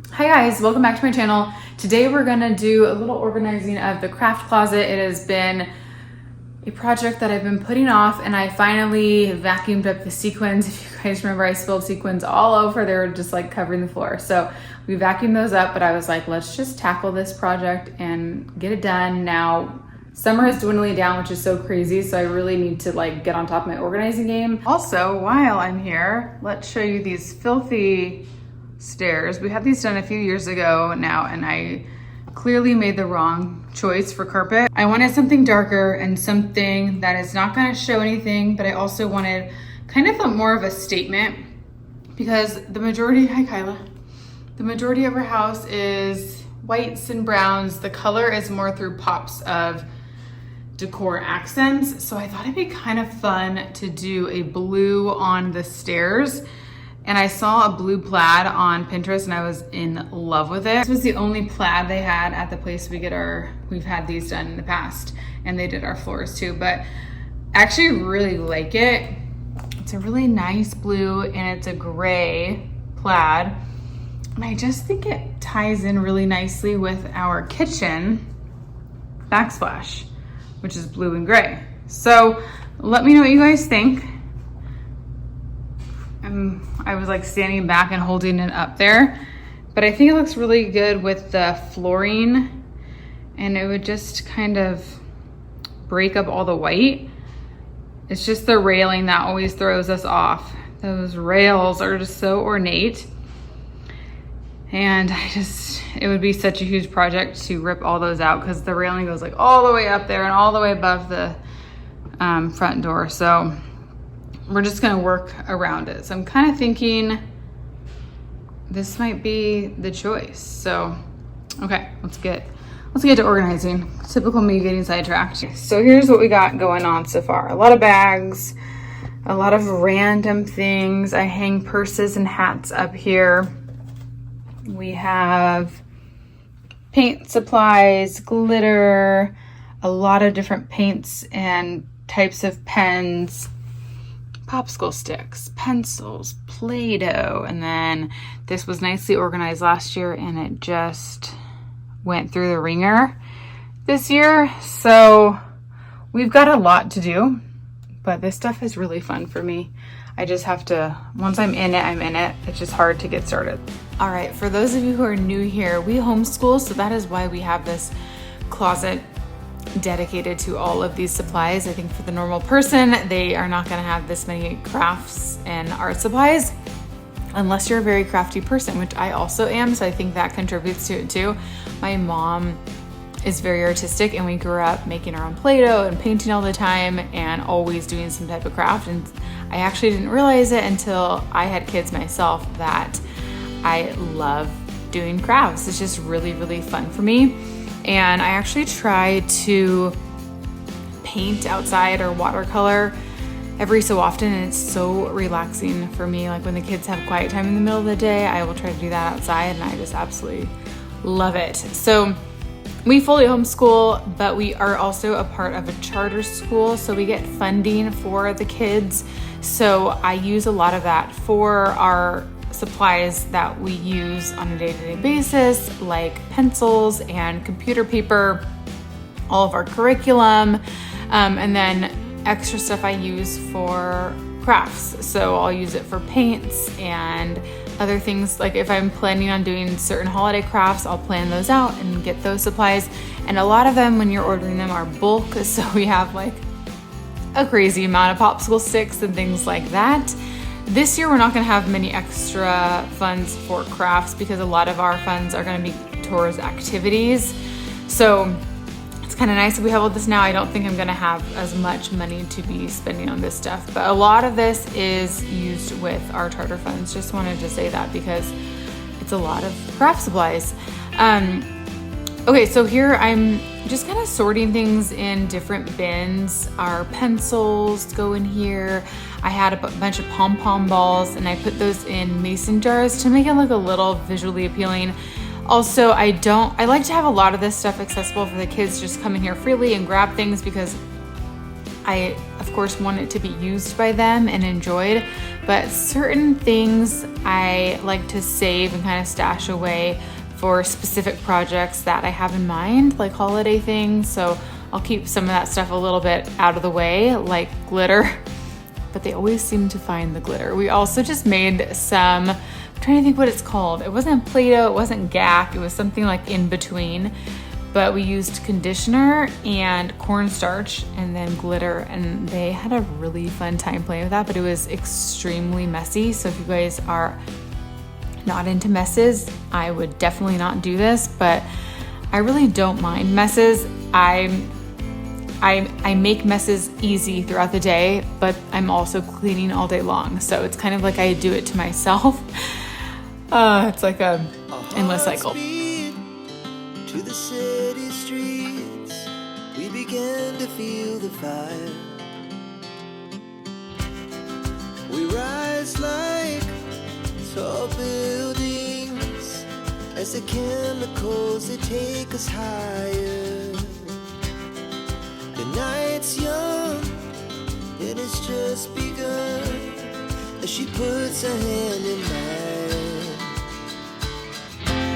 Hi guys, welcome back to my channel. Today we're gonna do a little organizing of the craft closet. It has been a project that I've been putting off, and I finally vacuumed up the sequins. If you guys remember, I spilled sequins all over. They were just like covering the floor. So we vacuumed those up, but I was like, let's just tackle this project and get it done. Now, summer is dwindling down, which is so crazy. So I really need to like get on top of my organizing game. Also, while I'm here, let's show you these filthy stairs. We had these done a few years ago now, and I clearly made the wrong choice for carpet. I wanted something darker and something that is not going to show anything, but I also wanted kind of more of a statement, because the majority, hi Kyla, the majority of our house is whites and browns. The color is more through pops of decor accents. So I thought it'd be kind of fun to do a blue on the stairs. And I saw a blue plaid on Pinterest and I was in love with it. This was the only plaid they had at the place we've had these done in the past, and they did our floors too, but I actually really like it. It's a really nice blue and it's a gray plaid. And I just think it ties in really nicely with our kitchen backsplash, which is blue and gray. So let me know what you guys think. I was like standing back and holding it up there, but I think it looks really good with the flooring, and it would just kind of break up all the white. It's just the railing that always throws us off. Those rails are just so ornate, and it would be such a huge project to rip all those out, because the railing goes like all the way up there and all the way above the front door. So we're just gonna work around it. So I'm kind of thinking this might be the choice. So, okay, let's get to organizing. Typical me getting sidetracked. So here's what we got going on so far. A lot of bags, a lot of random things. I hang purses and hats up here. We have paint supplies, glitter, a lot of different paints and types of pens, popsicle sticks, pencils, Play-Doh, and then this was nicely organized last year and it just went through the ringer this year. So we've got a lot to do, but this stuff is really fun for me. I just have to, once I'm in it, I'm in it. It's just hard to get started. All right, for those of you who are new here, we homeschool, so that is why we have this closet dedicated to all of these supplies. I think for the normal person, they are not going to have this many crafts and art supplies unless you're a very crafty person, which I also am, so I think that contributes to it too. My mom is very artistic, and we grew up making our own Play-Doh and painting all the time and always doing some type of craft, and I actually didn't realize it until I had kids myself that I love doing crafts. It's just really, really fun for me. And I actually try to paint outside or watercolor every so often, and it's so relaxing for me. Like when the kids have quiet time in the middle of the day, I will try to do that outside, and I just absolutely love it. So we fully homeschool, but we are also a part of a charter school, so we get funding for the kids. So I use a lot of that for our supplies that we use on a day-to-day basis, like pencils and computer paper, all of our curriculum, and then extra stuff I use for crafts. So I'll use it for paints and other things. Like if I'm planning on doing certain holiday crafts, I'll plan those out and get those supplies. And a lot of them, when you're ordering them, are bulk, so we have like a crazy amount of popsicle sticks and things like that. This year, we're not gonna have many extra funds for crafts because a lot of our funds are gonna be towards activities. So it's kind of nice that we have all this now. I don't think I'm gonna have as much money to be spending on this stuff, but a lot of this is used with our charter funds. Just wanted to say that because it's a lot of craft supplies. Okay, so here I'm just kind of sorting things in different bins. Our pencils go in here. I had a bunch of pom-pom balls, and I put those in mason jars to make it look a little visually appealing. Also, I like to have a lot of this stuff accessible for the kids, just come in here freely and grab things, because I of course want it to be used by them and enjoyed, but certain things I like to save and kind of stash away for specific projects that I have in mind, like holiday things. So I'll keep some of that stuff a little bit out of the way, like glitter, but they always seem to find the glitter. We also just made some, I'm trying to think what it's called. It wasn't Play-Doh, it wasn't gack, it was something like in between, but we used conditioner and cornstarch and then glitter, and they had a really fun time playing with that, but it was extremely messy. So if you guys are not into messes, I would definitely not do this, but I really don't mind messes. I make messes easy throughout the day, but I'm also cleaning all day long. So it's kind of like I do it to myself. It's like a endless cycle. To the city streets, we began to feel the fire. We rise like tall buildings as the chemicals, they take us higher. The night's young and it's just begun as she puts her hand in mine.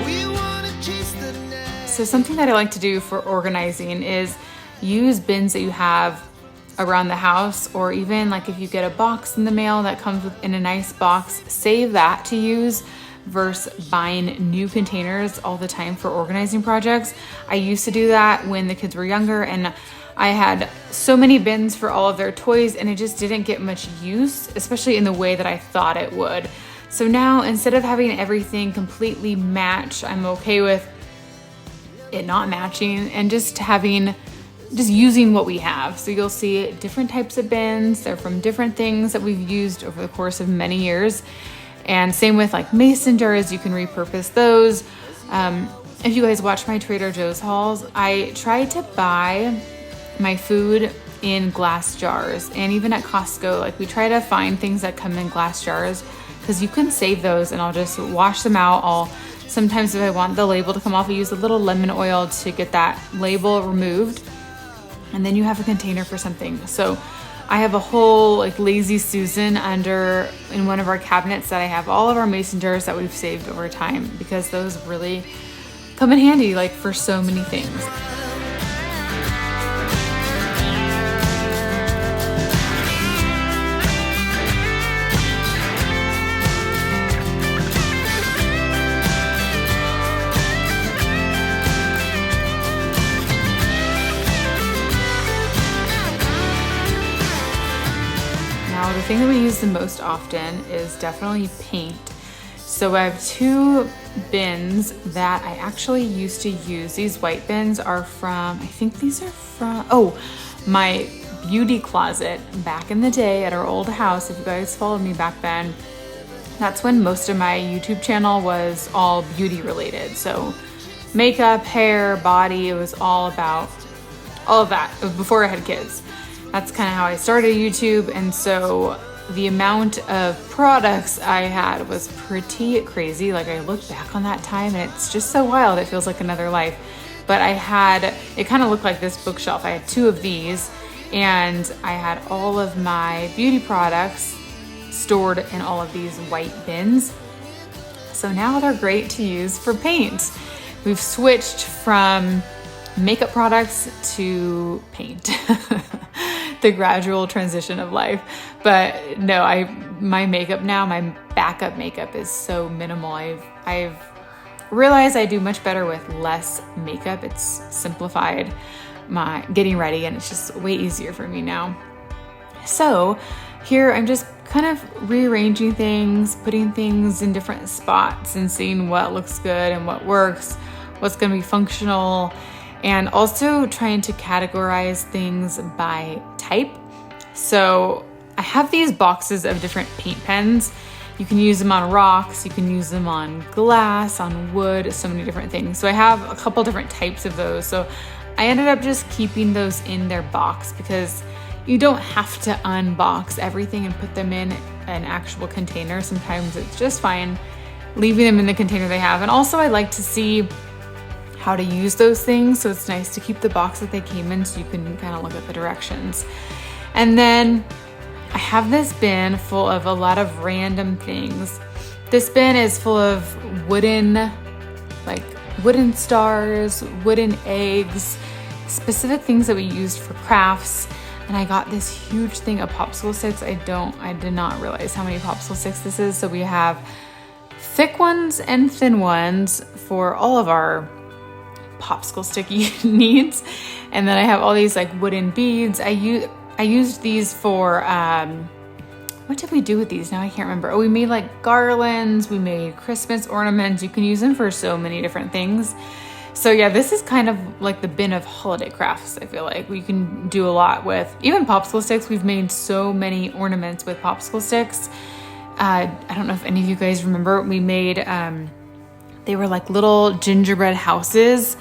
We wanna chase the night. So something that I like to do for organizing is use bins that you have around the house, or even like if you get a box in the mail that comes in a nice box, save that to use versus buying new containers all the time for organizing projects. I used to do that when the kids were younger, and I had so many bins for all of their toys, and it just didn't get much use, especially in the way that I thought it would. So now, instead of having everything completely match, I'm okay with it not matching and just using what we have. So you'll see different types of bins. They're from different things that we've used over the course of many years. And same with like mason jars, you can repurpose those. If you guys watch my Trader Joe's hauls, I try to buy my food in glass jars, and even at Costco, like we try to find things that come in glass jars because you can save those, and I'll just wash them out. Sometimes if I want the label to come off, I use a little lemon oil to get that label removed, and then you have a container for something. So I have a whole like Lazy Susan in one of our cabinets that I have all of our mason jars that we've saved over time, because those really come in handy like for so many things. The thing that we use the most often is definitely paint. So I have two bins that I actually used to use. These white bins are from, I think these are from, my beauty closet back in the day at our old house. If you guys followed me back then, that's when most of my YouTube channel was all beauty related. So makeup, hair, body, it was all about all of that. It was before I had kids. That's kind of how I started YouTube, and so the amount of products I had was pretty crazy. Like I look back on that time and it's just so wild, it feels like another life. But it kind of looked like this bookshelf. I had two of these, and I had all of my beauty products stored in all of these white bins. So now they're great to use for paint. We've switched from makeup products to paint. The gradual transition of life. But no, my makeup now, my backup makeup is so minimal. I've realized I do much better with less makeup. It's simplified my getting ready, and it's just way easier for me now. So here I'm just kind of rearranging things, putting things in different spots and seeing what looks good and what works, what's going to be functional, and also trying to categorize things by type. So I have these boxes of different paint pens. You can use them on rocks, you can use them on glass, on wood, so many different things. So I have a couple different types of those. So I ended up just keeping those in their box because you don't have to unbox everything and put them in an actual container. Sometimes it's just fine leaving them in the container they have. And also I like to see how to use those things, so it's nice to keep the box that they came in so you can kind of look at the directions. And then I have this bin full of a lot of random things. This bin is full of wooden stars, wooden eggs, specific things that we used for crafts. And I got this huge thing of popsicle sticks. I did not realize how many popsicle sticks this is. So we have thick ones and thin ones for all of our popsicle sticky needs. And then I have all these like wooden beads. I used these for, what did we do with these? Now I can't remember. Oh, we made like garlands, we made Christmas ornaments. You can use them for so many different things. So yeah, this is kind of like the bin of holiday crafts. I feel like we can do a lot with even popsicle sticks. We've made so many ornaments with popsicle sticks. I don't know if any of you guys remember, we made, they were like little gingerbread houses,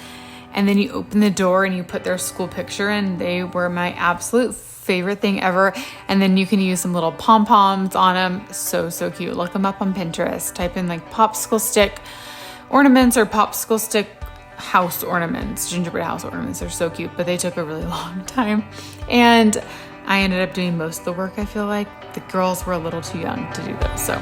and then you open the door and you put their school picture in. They were my absolute favorite thing ever. And then you can use some little pom-poms on them. So cute. Look them up on Pinterest. Type in like popsicle stick ornaments or popsicle stick house ornaments, gingerbread house ornaments. They're so cute, but they took a really long time. And I ended up doing most of the work. I feel like the girls were a little too young to do this. So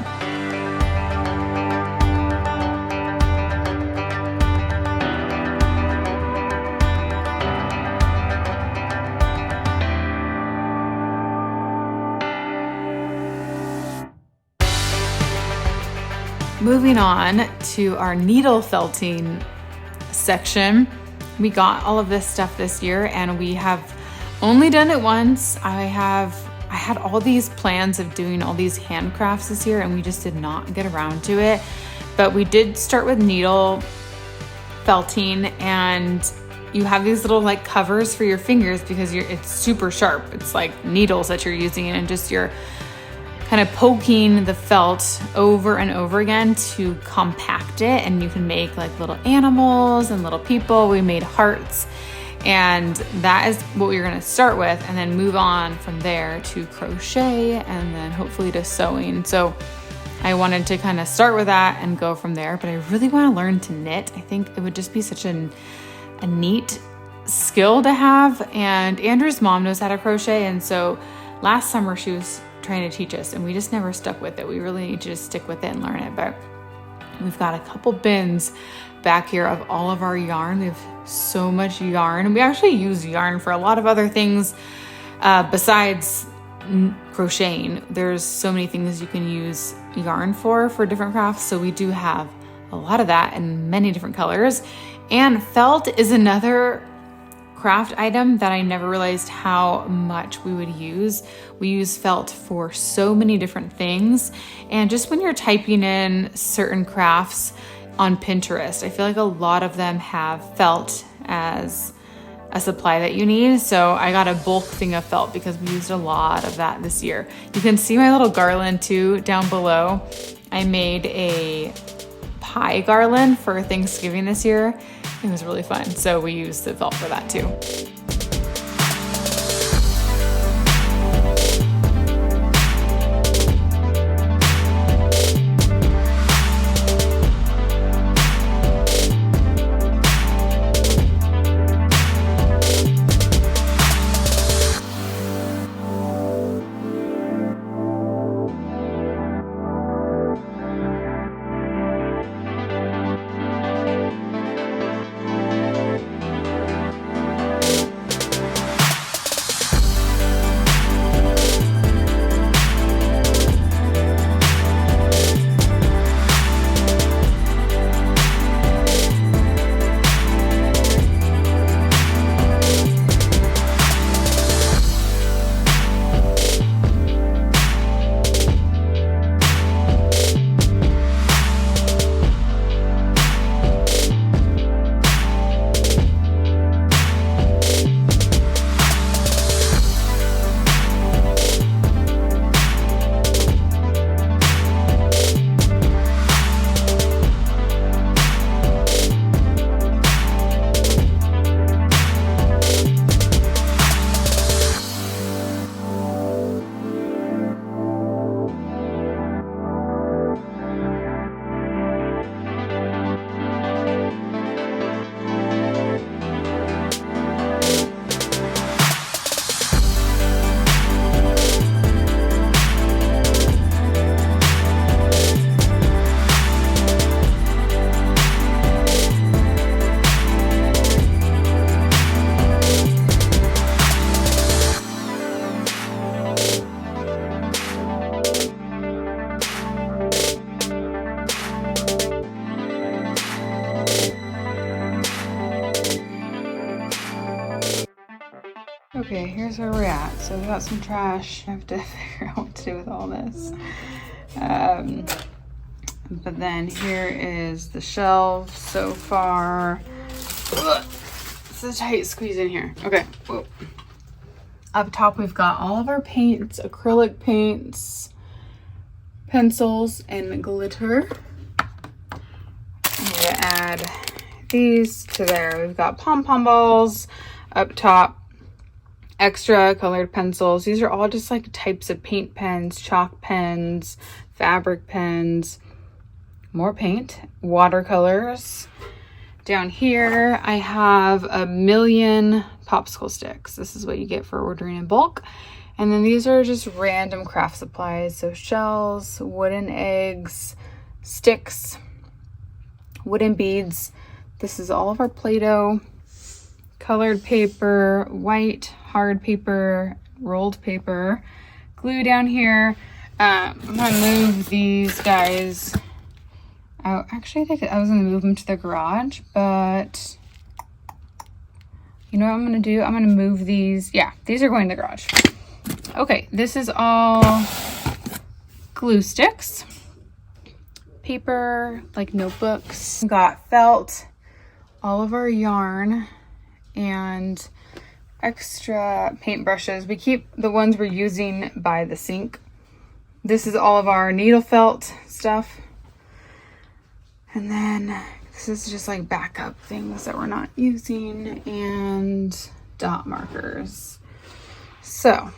moving on to our needle felting section. We got all of this stuff this year and we have only done it once. I had all these plans of doing all these handcrafts this year and we just did not get around to it. But we did start with needle felting, and you have these little like covers for your fingers because it's super sharp. It's like needles that you're using, and just you're kind of poking the felt over and over again to compact it. And you can make like little animals and little people. We made hearts, and that is what we're gonna start with, and then move on from there to crochet and then hopefully to sewing. So I wanted to kind of start with that and go from there, but I really want to learn to knit. I think it would just be such a neat skill to have. And Andrew's mom knows how to crochet, and so last summer she was trying to teach us and we just never stuck with it. We really need to just stick with it and learn it. But we've got a couple bins back here of all of our yarn. We have so much yarn, and we actually use yarn for a lot of other things besides crocheting. There's so many things you can use yarn for different crafts. So we do have a lot of that in many different colors. And felt is another craft item that I never realized how much we would use. We use felt for so many different things. And just when you're typing in certain crafts on Pinterest, I feel like a lot of them have felt as a supply that you need. So I got a bulk thing of felt because we used a lot of that this year. You can see my little garland too down below. I made a pie garland for Thanksgiving this year. It was really fun. So we used the felt for that too. Okay, here's where we're at. So we got some trash. I have to figure out what to do with all this. But then here is the shelves so far. Ugh, it's a tight squeeze in here. Okay. Whoa. Up top, we've got all of our paints, acrylic paints, pencils, and glitter. I'm gonna add these to there. We've got pom-pom balls up top, extra colored pencils. These are all just like types of paint pens, chalk pens, fabric pens, more paint, watercolors. Down here, I have 1,000,000 popsicle sticks. This is what you get for ordering in bulk. And then these are just random craft supplies. So shells, wooden eggs, sticks, wooden beads. This is all of our Play-Doh, colored paper, white, hard paper, rolled paper, glue down here. I'm gonna move these guys out. Actually, I think I was gonna move them to the garage, but you know what I'm gonna do? I'm gonna move these. Yeah, these are going to the garage. Okay, this is all glue sticks, paper, like notebooks. Got felt, all of our yarn, and extra paintbrushes. We keep the ones we're using by the sink. This is all of our needle felt stuff. And then this is just like backup things that we're not using, and dot markers. So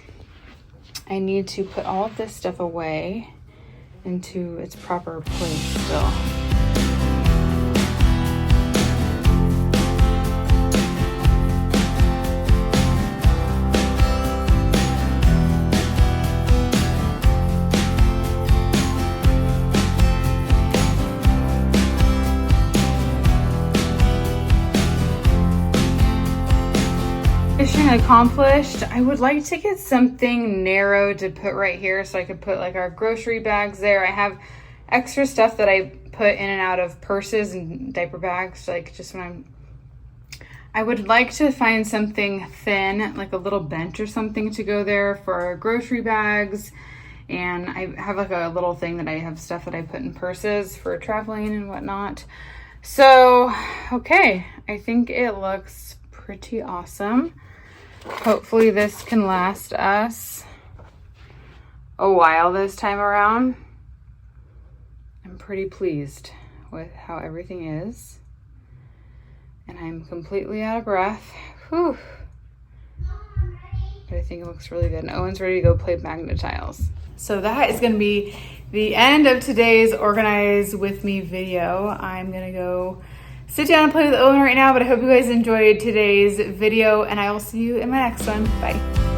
I need to put all of this stuff away into its proper place still. Mission accomplished. I would like to get something narrow to put right here so I could put like our grocery bags there. I have extra stuff that I put in and out of purses and diaper bags, like just when I would like to find something thin, like a little bench or something to go there for our grocery bags. And I have like a little thing that I have stuff that I put in purses for traveling and whatnot. So, okay, I think it looks pretty awesome. Hopefully this can last us a while this time around. I'm pretty pleased with how everything is. And I'm completely out of breath. Whew. But I think it looks really good. And Owen's ready to go play magnet tiles. So that is going to be the end of today's Organize With Me video. I'm going to go sit down and play with Owen right now, but I hope you guys enjoyed today's video, and I will see you in my next one. Bye.